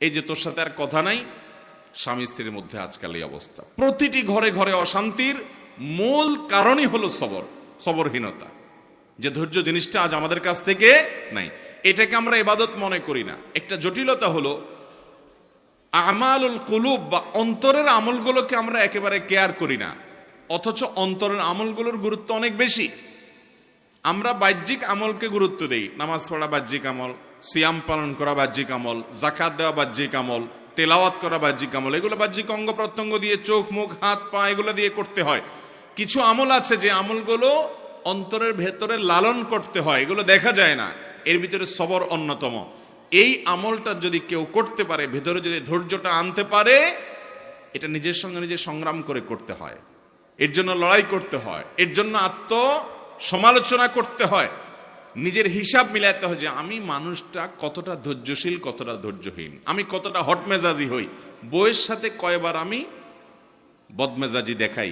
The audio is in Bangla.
এই যে তোর সাথে আর কথা নাই, স্বামী স্ত্রীর মধ্যে আজকাল এই অবস্থা। প্রতিটি ঘরে ঘরে অশান্তির মূল কারণই হলো সবরহীনতা, যে ধৈর্য জিনিসটা আজ আমাদের কাছ থেকে নাই। এটাকে আমরা ইবাদত মনে করি না। একটা জটিলতা হলো আমালুল কুলুব বা অন্তরের আমলগুলোকে আমরা একেবারে কেয়ার করি না, অথচ অন্তরের আমলগুলোর গুরুত্ব অনেক বেশি। আমরা বাহ্যিক আমলকে গুরুত্ব দেই, নামাজ পড়া বাহ্যিক আমল, সিয়াম পালন করা বাহ্যিক আমল, যাকাত দেওয়া বাহ্যিক আমল, তেলাওয়াত করা বাহ্যিক আমল, এগুলো বাহ্যিক অঙ্গ প্রত্যঙ্গ দিয়ে, চোখ মুখ হাত পা এগুলো দিয়ে করতে হয়। কিছু আমল আছে যে আমলগুলো অন্তরের ভেতরে লালন করতে হয়, এগুলো দেখা যায় না, এর ভিতরে সবর অন্যতম। এই আমলটা যদি কেউ করতে পারে, ভেতরে যদি ধৈর্যটা আনতে পারে, এটা নিজের সঙ্গে নিজে সংগ্রাম করে করতে হয়, এর জন্য লড়াই করতে হয়, এর জন্য সমালোচনা করতে হয়, নিজের হিসাব মিলাতে হয় যে আমি মানুষটা কতটা ধৈর্যশীল, কতটা ধৈর্যহীন, আমি কতটা হটমেজাজি হই, বউয়ের সাথে কয়বার আমি বদমেজাজি দেখাই,